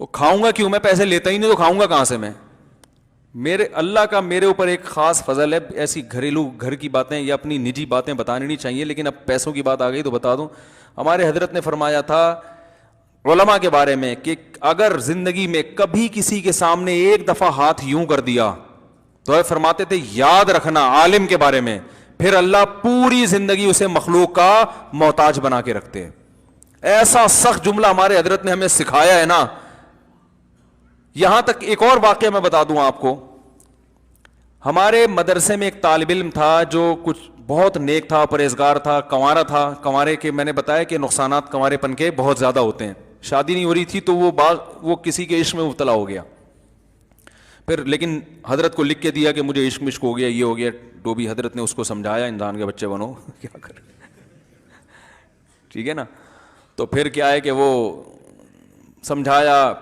وہ کھاؤں گا کیوں, میں پیسے لیتا ہی نہیں تو کھاؤں گا کہاں سے میں. میرے اللہ کا میرے اوپر ایک خاص فضل ہے, ایسی گھریلو گھر کی باتیں یا اپنی نجی باتیں بتانی نہیں چاہیے, لیکن اب پیسوں کی بات آ گئی تو بتا دوں. ہمارے حضرت نے فرمایا تھا علماء کے بارے میں کہ اگر زندگی میں کبھی کسی کے سامنے ایک دفعہ ہاتھ یوں کر دیا تو فرماتے تھے یاد رکھنا عالم کے بارے میں, پھر اللہ پوری زندگی اسے مخلوق کا محتاج بنا کے رکھتے ہیں. ایسا سخت جملہ ہمارے حضرت نے ہمیں سکھایا ہے نا. یہاں تک ایک اور واقعہ میں بتا دوں آپ کو. ہمارے مدرسے میں ایک طالب علم تھا جو کچھ بہت نیک تھا, پرہیزگار تھا, کنوارا تھا. کنوارے کے میں نے بتایا کہ نقصانات کنوارے پن کے بہت زیادہ ہوتے ہیں. شادی نہیں ہو رہی تھی تو وہ کسی کے عشق میں مبتلا ہو گیا. پھر لیکن حضرت کو لکھ کے دیا کہ مجھے عشق ہو گیا, یہ ہو گیا. تو بھی حضرت نے اس کو سمجھایا انسان کے بچے بنو, کیا کر ٹھیک ہے نا. تو پھر کیا ہے کہ وہ سمجھایا,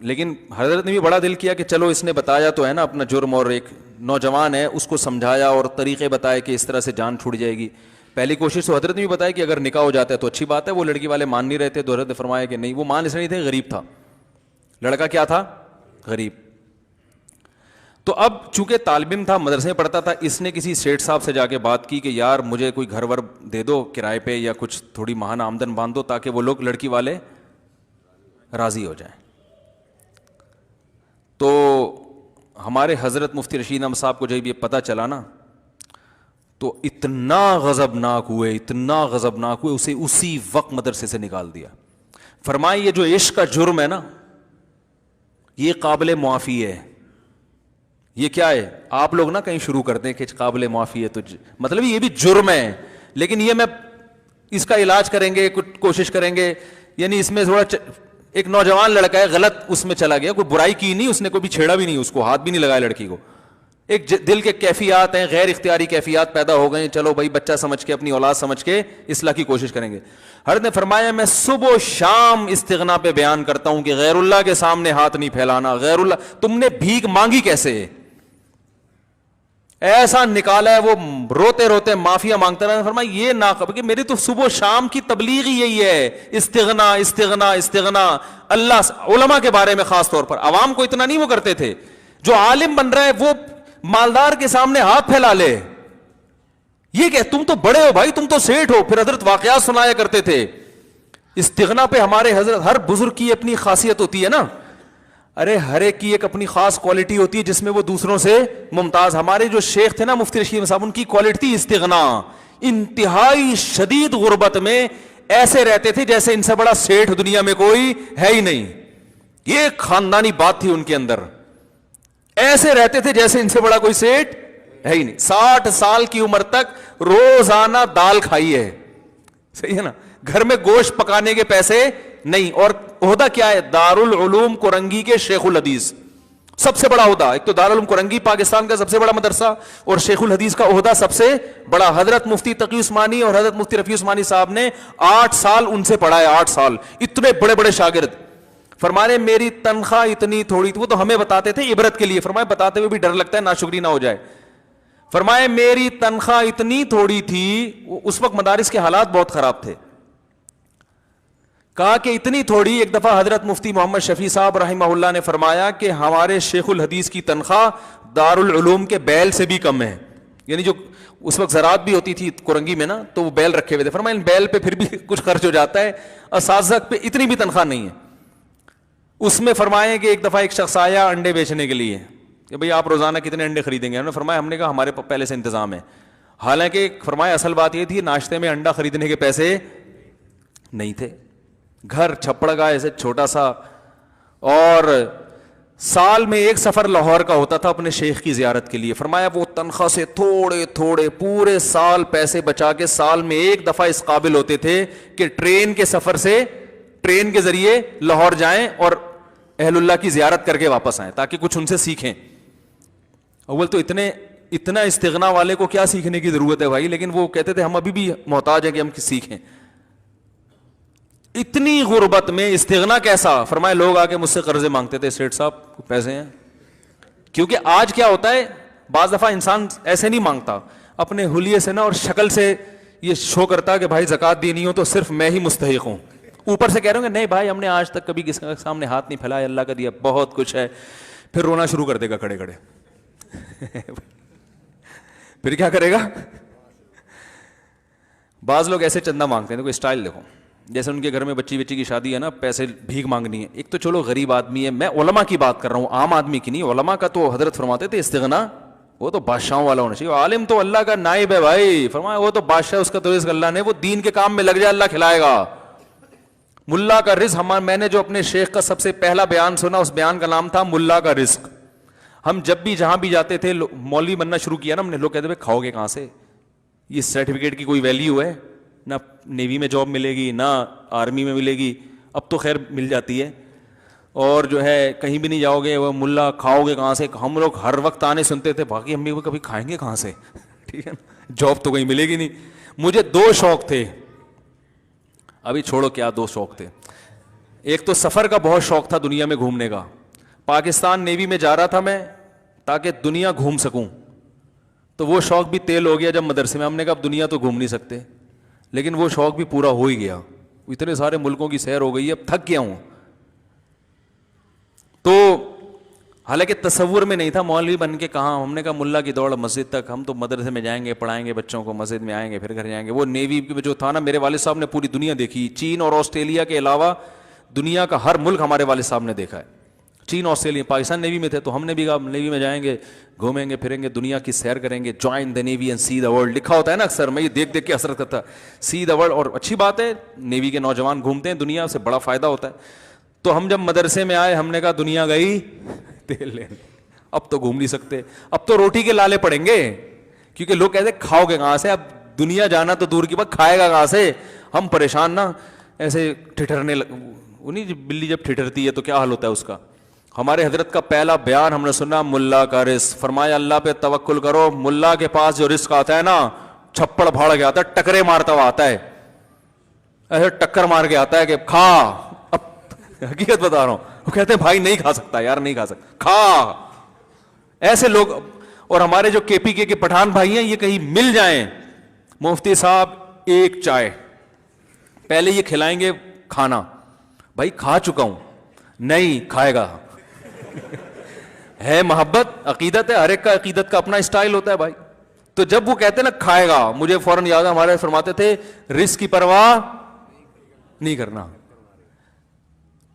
لیکن حضرت نے بھی بڑا دل کیا کہ چلو اس نے بتایا تو ہے نا اپنا جرم, اور ایک نوجوان ہے اس کو سمجھایا اور طریقے بتائے کہ اس طرح سے جان چھوٹ جائے گی. پہلی کوشش تو حضرت نے بھی بتایا کہ اگر نکاح ہو جاتا ہے تو اچھی بات ہے. وہ لڑکی والے مان نہیں رہتے تو حضرت نے فرمایا کہ نہیں, وہ مان اس نہیں تھے, غریب تھا لڑکا. کیا تھا؟ غریب. تو اب چونکہ طالب علم تھا, مدرسے میں پڑھتا تھا, اس نے کسی سیٹھ صاحب سے جا کے بات کی کہ یار مجھے کوئی گھر ور دے دو کرائے پہ یا کچھ تھوڑی ماہانہ آمدن باندھ دو تاکہ وہ لوگ لڑکی والے راضی ہو جائیں. تو ہمارے حضرت مفتی رشید احمد صاحب کو جب یہ پتہ چلا نا تو اتنا غضبناک ہوئے, اسے اسی وقت مدرسے سے نکال دیا. فرمائے یہ جو عشق کا جرم ہے نا یہ قابل معافی ہے. یہ کیا ہے؟ آپ لوگ نا کہیں شروع کرتے ہیں کہ قابل معافی ہے تو مطلب یہ بھی جرم ہے, لیکن یہ میں اس کا علاج کریں گے, کچھ کوشش کریں گے. یعنی اس میں تھوڑا ایک نوجوان لڑکا ہے غلط اس میں چلا گیا, کوئی برائی کی نہیں اس نے, کوئی بھی چھیڑا بھی نہیں, اس کو ہاتھ بھی نہیں لگایا لڑکی کو. ایک دل کے کیفیات ہیں, غیر اختیاری کیفیات پیدا ہو گئے, چلو بھائی بچہ سمجھ کے اپنی اولاد سمجھ کے اصلاح کی کوشش کریں گے. حضرت نے فرمایا میں صبح و شام استغنا پہ بیان کرتا ہوں کہ غیر اللہ کے سامنے ہاتھ نہیں پھیلانا. غیر اللہ تم نے بھیک مانگی کیسے؟ ایسا نکالا ہے وہ روتے روتے معافیا مانگتا رہا. فرمایا یہ نہ کہ میری تو صبح و شام کی تبلیغ ہی یہی ہے, استغنا استغنا استغنا. اللہ علماء کے بارے میں خاص طور پر عوام کو اتنا نہیں وہ کرتے تھے, جو عالم بن رہا ہے وہ مالدار کے سامنے ہاتھ پھیلا لے. یہ کہ تم تو بڑے ہو بھائی, تم تو سیٹھ ہو. پھر حضرت واقعات سنایا کرتے تھے. استغنا پہ ہمارے حضرت, ہر بزرگ کی اپنی خاصیت ہوتی ہے نا. ارے ہر ایک کی ایک اپنی خاص کوالٹی ہوتی ہے جس میں وہ دوسروں سے ممتاز. ہمارے جو شیخ تھے نا مفتی رشید صاحب, ان کی کوالٹی تھی استغنا. انتہائی شدید غربت میں ایسے رہتے تھے جیسے ان سے بڑا سیٹھ دنیا میں کوئی ہے ہی نہیں. یہ خاندانی بات تھی ان کے اندر. ایسے رہتے تھے جیسے ان سے بڑا کوئی سیٹھ ہے ہی نہیں. 60 سال کی عمر تک روزانہ دال کھائی ہے, صحیح ہے نا. گھر میں گوشت پکانے کے پیسے نہیں. اور عہدہ کیا ہے؟ دارالعلوم کورنگی کے شیخ الحدیث, سب سے بڑا عہدہ. ایک تو دارالعلوم کورنگی پاکستان کا سب سے بڑا مدرسہ, اور شیخ الحدیث کا عہدہ سب سے بڑا. حضرت مفتی تقی عثمانی اور حضرت مفتی رفیع عثمانی صاحب نے 8 سال ان سے پڑھا ہے. 8 سال, اتنے بڑے بڑے شاگرد. فرمانے میری تنخواہ اتنی تھوڑی تھی, وہ تو ہمیں بتاتے تھے عبرت کے لیے. فرمائے بتاتے ہوئے بھی ڈر لگتا ہے ناشکری نہ ہو جائے. فرمائے میری تنخواہ اتنی تھوڑی تھی, اس وقت مدارس کے حالات بہت خراب تھے. کہا کہ اتنی تھوڑی. ایک دفعہ حضرت مفتی محمد شفیع صاحب رحمہ اللہ نے فرمایا کہ ہمارے شیخ الحدیث کی تنخواہ دارالعلوم کے بیل سے بھی کم ہے. یعنی جو اس وقت زراعت بھی ہوتی تھی کورنگی میں نا, تو وہ بیل رکھے ہوئے تھے. فرمایا ان بیل پہ پھر بھی کچھ خرچ ہو جاتا ہے, اساتذہ پہ اتنی بھی تنخواہ نہیں ہے. اس میں فرمائے کہ ایک دفعہ ایک شخص آیا انڈے بیچنے کے لیے کہ بھئی آپ روزانہ کتنے انڈے خریدیں گے. انہوں نے فرمایا ہم نے کہا ہمارے پہلے سے انتظام ہے. حالانکہ فرمایا اصل بات یہ تھی ناشتے میں انڈا خریدنے کے پیسے نہیں تھے. گھر چھپڑ گا ایسے چھوٹا سا, اور سال میں ایک سفر لاہور کا ہوتا تھا اپنے شیخ کی زیارت کے لیے. فرمایا وہ تنخواہ سے تھوڑے تھوڑے پورے سال پیسے بچا کے سال میں ایک دفعہ اس قابل ہوتے تھے کہ ٹرین کے سفر سے, ٹرین کے ذریعے لاہور جائیں اور اہل اللہ کی زیارت کر کے واپس آئیں تاکہ کچھ ان سے سیکھیں. اول تو اتنا استغنا والے کو کیا سیکھنے کی ضرورت ہے بھائی, لیکن وہ کہتے تھے ہم ابھی بھی محتاج ہیں کہ ہم سیکھیں. اتنی غربت میں استغنا کیسا؟ فرمائے لوگ آ کے مجھ سے قرضے مانگتے تھے, سیٹھ صاحب پیسے ہیں. کیونکہ آج کیا ہوتا ہے, بعض دفعہ انسان ایسے نہیں مانگتا, اپنے حلیے سے نا اور شکل سے یہ شو کرتا کہ بھائی زکات دینی ہو تو صرف میں ہی مستحق ہوں, اوپر سے کہہ رہے ہوں گے نہیں بھائی ہم نے آج تک کبھی کسی کے سامنے ہاتھ نہیں پھیلایا, اللہ کا دیا بہت کچھ ہے, پھر رونا شروع کر دے گا کھڑے کھڑے. پھر کیا کرے گا؟ بعض لوگ ایسے چندہ مانگتے ہیں, کوئی اسٹائل دیکھو, جیسے ان کے گھر میں بچی کی شادی ہے نا, پیسے بھیک مانگنی ہے. ایک تو چلو غریب آدمی ہے, میں علماء کی بات کر رہا ہوں, عام آدمی کی نہیں. علماء کا تو حضرت فرماتے تھے استغنا وہ تو بادشاہوں والا ہونا چاہیے, عالم تو اللہ کا نائب ہے بھائی, فرمایا وہ تو بادشاہ, اس کا تو رزق اللہ نے, وہ دین کے کام میں لگ جائے اللہ کھلائے گا. ملا کا رزق, میں نے جو اپنے شیخ کا سب سے پہلا بیان سنا اس بیان کا نام تھا ملا کا رزق. ہم جب بھی جہاں بھی جاتے تھے مولوی بننا شروع کیا نا ہم نے, لوگ کہتے تھے کھاؤ گے کہاں سے, یہ سرٹیفکیٹ کی کوئی ویلیو ہے, نہ نیوی میں جاب ملے گی نہ آرمی میں ملے گی, اب تو خیر مل جاتی ہے, اور جو ہے کہیں بھی نہیں جاؤ گے, وہ ملا کھاؤ گے کہاں سے. ہم لوگ ہر وقت آنے سنتے تھے, باقی ہم بھی کبھی کھائیں گے کہاں سے, ٹھیک ہے, جاب تو کہیں ملے گی نہیں. مجھے 2 شوق تھے, ابھی چھوڑو کیا 2 شوق تھے. ایک تو سفر کا بہت شوق تھا, دنیا میں گھومنے کا. پاکستان نیوی میں جا رہا تھا میں تاکہ دنیا گھوم سکوں, تو وہ شوق بھی تیل ہو گیا جب مدرسے میں ہم نے کہا اب دنیا تو گھوم نہیں سکتے, لیکن وہ شوق بھی پورا ہو ہی گیا. اتنے سارے ملکوں کی سیر ہو گئی ہے, اب تھک گیا ہوں. تو حالانکہ تصور میں نہیں تھا مولوی بن کے کہاں, ہم نے کہا ملا کی دوڑ مسجد تک, ہم تو مدرسے میں جائیں گے, پڑھائیں گے بچوں کو, مسجد میں آئیں گے, پھر گھر جائیں گے. وہ نیوی جو تھا نا, میرے والد صاحب نے پوری دنیا دیکھی, چین اور آسٹریلیا کے علاوہ دنیا کا ہر ملک ہمارے والد صاحب نے دیکھا ہے. چین آسٹریلیا, پاکستان نیوی میں تھے تو ہم نے بھی کہا نیوی میں جائیں گے, گھومیں گے پھریں گے, دنیا کی سیر کریں گے. Join the navy and see the world لکھا ہوتا ہے نا اکثر, میں یہ دیکھ دیکھ کے حسرت کرتا, سی دا ورلڈ. اور اچھی بات ہے, نیوی کے نوجوان گھومتے ہیں, دنیا سے بڑا فائدہ ہوتا ہے. تو ہم جب مدرسے میں آئے ہم نے کہا دنیا گئی تیل لین, اب تو گھوم نہیں سکتے, اب تو روٹی کے لالے پڑیں گے, کیونکہ لوگ کہتے ہیں کھاؤ گے کہاں سے, اب دنیا جانا تو دور کی بات, کھائے گا کہاں سے. ہم پریشان نا, ایسے ٹھٹرنے انہیں بلی جب ٹھٹرتی ہے تو کیا حال ہوتا ہے اس کا. ہمارے حضرت کا پہلا بیان ہم نے سنا ملا کا رزق, فرمایا اللہ پہ توکل کرو, ملا کے پاس جو رزق آتا ہے نا چھپڑ پھاڑ کے آتا ہے, ٹکرے مارتا ہوا آتا ہے, ایسے ٹکر مار کے آتا ہے کہ کھا. اب حقیقت بتا رہا ہوں, وہ کہتے ہیں بھائی نہیں کھا سکتا یار, نہیں کھا سکتا, کھا. ایسے لوگ. اور ہمارے جو کے پی کے پٹھان بھائی ہیں, یہ کہیں مل جائیں, مفتی صاحب ایک چائے, پہلے یہ کھلائیں گے کھانا, بھائی کھا چکا ہوں, نہیں کھائے گا. ہے محبت, عقیدت ہے, ہر ایک کا عقیدت کا اپنا اسٹائل ہوتا ہے بھائی. تو جب وہ کہتے ہیں نا کھائے گا, مجھے فوراً یاد ہے ہمارے فرماتے تھے رزق کی پرواہ نہیں کرنا,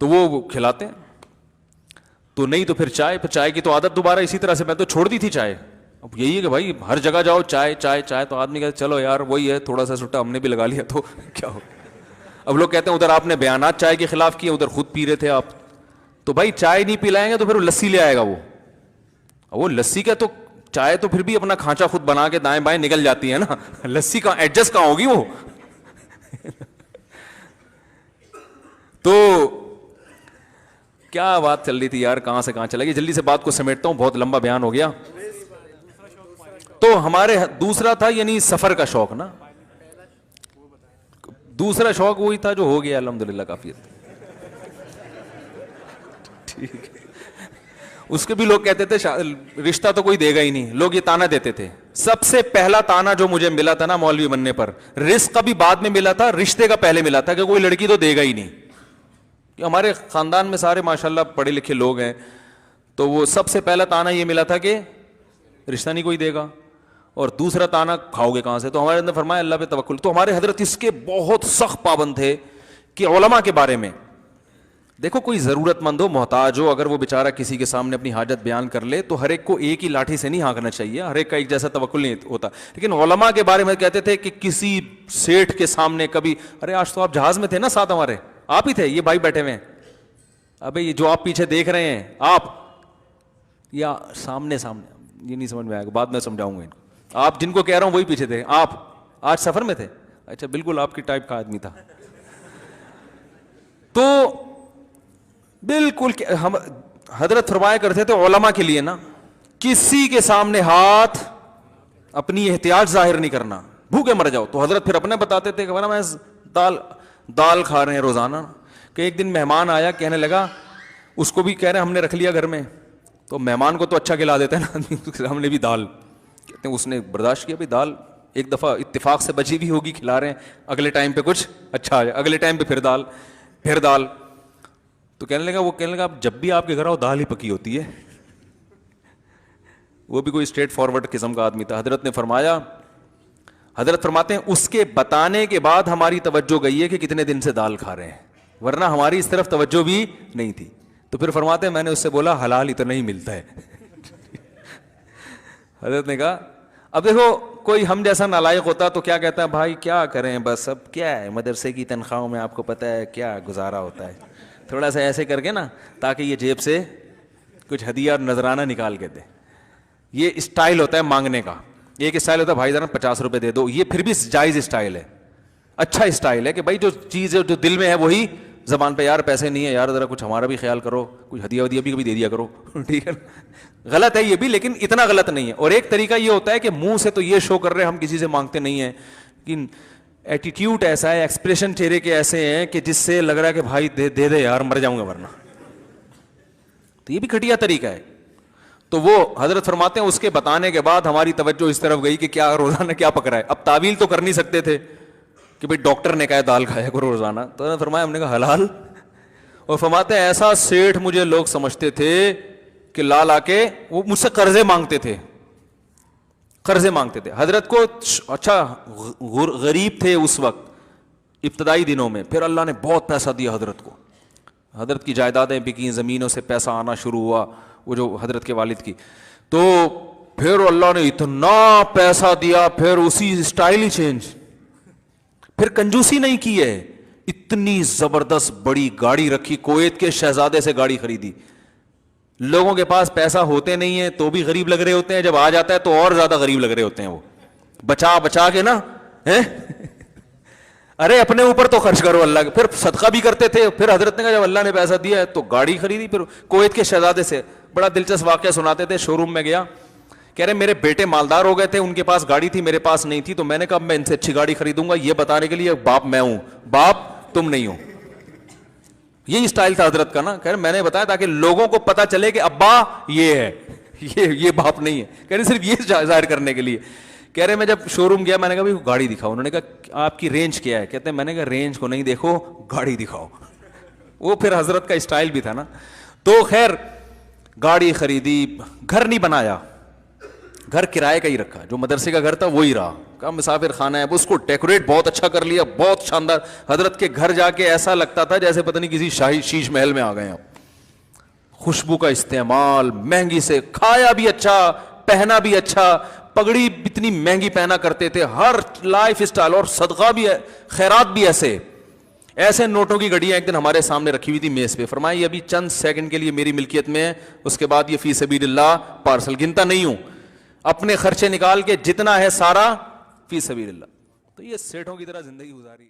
تو وہ کھلاتے ہیں. تو نہیں تو پھر چائے, پھر چائے کی تو عادت دوبارہ اسی طرح سے, میں تو چھوڑ دی تھی چائے. اب یہی ہے کہ بھائی ہر جگہ جاؤ چائے چائے چائے, تو آدمی کہتے چلو یار وہی ہے, تھوڑا سا سٹا ہم نے بھی لگا لیا تو کیا ہو. اب لوگ کہتے ہیں ادھر آپ نے بیانات چائے کے خلاف کیے, ادھر خود پی رہے تھے آپ. تو بھائی چائے نہیں پلائیں گے تو پھر وہ لسی لے آئے گا, وہ لسی کا تو چائے تو پھر بھی اپنا کھانچا خود بنا کے دائیں بائیں نکل جاتی ہے نا, لسی کا ایڈجسٹ کہاں ہوگی وہ. تو کیا بات چل رہی تھی یار, کہاں سے کہاں چلے گی, جلدی سے بات کو سمیٹتا ہوں, بہت لمبا بیان ہو گیا. تو ہمارے دوسرا تھا یعنی سفر کا شوق نا, دوسرا شوق وہی تھا جو ہو گیا الحمدللہ کافی. ٹھیک ہے, اس کے بھی لوگ کہتے تھے رشتہ تو کوئی دے گا ہی نہیں, لوگ یہ تانا دیتے تھے. سب سے پہلا تانا جو مجھے ملا تھا نا مولوی بننے پر, رزق کا بھی بعد میں ملا تھا, رشتے کا پہلے ملا تھا کہ کوئی لڑکی تو دے گا ہی نہیں. ہمارے خاندان میں سارے ماشاءاللہ پڑھے لکھے لوگ ہیں, تو وہ سب سے پہلا تانا یہ ملا تھا کہ رشتہ نہیں کوئی دے گا, اور دوسرا تانا کھاؤ گے کہاں سے. تو ہمارے اندر فرمایا اللہ پہ توکل. تو ہمارے حضرت اس کے بہت سخت پابند تھے کہ علماء کے بارے میں دیکھو, کوئی ضرورت مند ہو, محتاج ہو, اگر وہ بیچارہ کسی کے سامنے اپنی حاجت بیان کر لے تو ہر ایک کو ایک ہی لاٹھی سے نہیں ہانکنا چاہیے, ہر ایک کا ایک جیسا توکل نہیں ہوتا. لیکن علماء کے بارے میں کہتے تھے کہ کسی سیٹھ کے سامنے کبھی, ارے آج تو آپ جہاز میں تھے نا ساتھ ہمارے, آپ ہی تھے, یہ بھائی بیٹھے ہوئے ہیں, ابے یہ جو آپ پیچھے دیکھ رہے ہیں آپ, یا سامنے یہ نہیں سمجھ میں آئے گا, بعد میں سمجھاؤں گا ان کو. آپ جن کو کہہ رہا ہوں وہی پیچھے تھے, آپ آج سفر میں تھے, اچھا بالکل آپ کی ٹائپ کا آدمی تھا. تو بالکل ہم حضرت فرمایا کرتے تھے علماء کے لیے نا, کسی کے سامنے ہاتھ اپنی احتیاط ظاہر نہیں کرنا, بھوکے مر جاؤ. تو حضرت پھر اپنے بتاتے تھے کہ میں دال کھا رہے ہیں روزانہ, کہ ایک دن مہمان آیا, کہنے لگا, اس کو بھی کہہ رہے ہیں ہم نے رکھ لیا گھر میں, تو مہمان کو تو اچھا کھلا دیتے ہیں نا, ہم نے بھی دال, کہتے ہیں اس نے برداشت کیا, بھائی دال ایک دفعہ اتفاق سے بچی بھی ہوگی, کھلا رہے ہیں, اگلے ٹائم پہ کچھ اچھا آ جائے, اگلے ٹائم پہ پھر دال. پھر دال. تو کہنے لگا اب جب بھی آپ کے گھر آؤ دال ہی پکی ہوتی ہے. وہ بھی کوئی اسٹریٹ فارورڈ قسم کا آدمی تھا. حضرت نے فرمایا, حضرت فرماتے ہیں اس کے بتانے کے بعد ہماری توجہ گئی ہے کہ کتنے دن سے دال کھا رہے ہیں, ورنہ ہماری اس طرف توجہ بھی نہیں تھی. تو پھر فرماتے ہیں میں نے اس سے بولا حلال اتنا ہی ملتا ہے. حضرت نے کہا اب دیکھو کوئی ہم جیسا نالائق ہوتا تو کیا کہتا ہے, بھائی کیا کریں بس اب کیا ہے مدرسے کی تنخواہوں میں آپ کو پتہ ہے کیا گزارا ہوتا ہے, تھوڑا سا ایسے کر کے نا تاکہ یہ جیب سے کچھ ہدیہ اور نذرانہ نکال کے دے. یہ اسٹائل ہوتا ہے مانگنے کا. ایک اسٹائل ہوتا ہے بھائی ذرا 50 روپے دے دو, یہ پھر بھی جائز اسٹائل ہے, اچھا اسٹائل ہے کہ بھائی جو چیز جو دل میں ہے وہی زبان پہ, یار پیسے نہیں ہے یار ذرا کچھ ہمارا بھی خیال کرو, کچھ ہدیہ ودیہ بھی کبھی دے دیا کرو. ٹھیک ہے, غلط ہے یہ بھی لیکن اتنا غلط نہیں ہے. اور ایک طریقہ یہ ہوتا ہے کہ منہ سے تو یہ شو کر رہے ہم کسی سے مانگتے نہیں ہیں, لیکن ایٹیٹیوڈ ایسا ہے, ایکسپریشن چہرے کے ایسے ہیں کہ جس سے لگ رہا ہے کہ بھائی دے دے یار مر جاؤں گا ورنہ. تو یہ بھی گھٹیا طریقہ ہے. تو وہ حضرت فرماتے ہیں اس کے بتانے کے بعد ہماری توجہ اس طرف گئی کہ کیا روزانہ کیا پک رہا ہے. اب تعویل تو کر نہیں سکتے تھے کہ بھئی ڈاکٹر نے کہا دال کھایا کرو روزانہ, تو نے فرمایا ہم نے کہا حلال. اور فرماتے ہیں ایسا سیٹھ مجھے لوگ سمجھتے تھے کہ لا لا کے وہ مجھ سے قرضے مانگتے تھے, قرضے مانگتے تھے. حضرت کو اچھا غریب تھے اس وقت ابتدائی دنوں میں, پھر اللہ نے بہت پیسہ دیا حضرت کو, حضرت کی جائیدادیں بکیں, زمینوں سے پیسہ آنا شروع ہوا وہ جو حضرت کے والد کی. تو پھر اللہ نے اتنا پیسہ دیا, پھر اسی اسٹائل ہی چینج, پھر کنجوسی نہیں کی ہے, اتنی زبردست بڑی گاڑی رکھی, کویت کے شہزادے سے گاڑی خریدی. لوگوں کے پاس پیسہ ہوتے نہیں ہیں تو بھی غریب لگ رہے ہوتے ہیں, جب آ جاتا ہے تو اور زیادہ غریب لگ رہے ہوتے ہیں. وہ بچا بچا کے نا ارے اپنے اوپر تو خرچ کرو اللہ کے. پھر صدقہ بھی کرتے تھے. پھر حضرت نے کہا جب اللہ نے پیسہ دیا ہے تو گاڑی خریدی. پھر کویت کے شہزادے سے بڑا دلچسپ واقعہ سناتے تھے. شو روم میں گیا, کہہ رہے میرے بیٹے مالدار ہو گئے تھے, ان کے پاس گاڑی تھی میرے پاس نہیں تھی, تو میں نے کہا میں ان سے اچھی گاڑی خریدوں گا, یہ بتانے کے لیے باپ میں ہوں, باپ تم نہیں ہو. یہی اسٹائل تھا حضرت کا نا. کہہ رہے میں نے بتایا تاکہ لوگوں کو پتا چلے کہ ابا یہ ہے, یہ باپ نہیں ہے. کہہ رہے صرف یہ ظاہر کرنے کے لیے. کہہ رہے میں جب شو روم گیا میں نے کہا بھائی گاڑی دکھاؤ. انہوں نے کہا آپ کی رینج کیا ہے؟ کہتے ہیں میں نے کہا رینج کو نہیں دیکھو, گاڑی دکھاؤ. وہ پھر حضرت کا اسٹائل بھی تھا نا. تو خیر گاڑی خریدی, گھر نہیں بنایا, گھر کرائے کا ہی رکھا, جو مدرسے کا گھر تھا وہی رہا. کہا مسافر خانہ ہے, اس کو ڈیکوریٹ بہت اچھا کر لیا, بہت شاندار. حضرت کے گھر جا کے ایسا لگتا تھا جیسے پتہ نہیں کسی شاہی شیش محل میں آ گئے ہیں. خوشبو کا استعمال, مہنگی سے, کھایا بھی اچھا, پہنا بھی اچھا, پگڑی اتنی مہنگی پہنا کرتے تھے, ہر لائف اسٹائل, اور صدقہ بھی, خیرات بھی ایسے. ایسے نوٹوں کی گھڑیاں ایک دن ہمارے سامنے رکھی ہوئی تھی میز پہ. فرمایا یہ ابھی چند سیکنڈ کے لیے میری ملکیت میں ہے, اس کے بعد یہ فی سبیل اللہ پارسل, گنتا نہیں ہوں, اپنے خرچے نکال کے جتنا ہے سارا فی سبیل اللہ. تو یہ سیٹھوں کی طرح زندگی گزاری.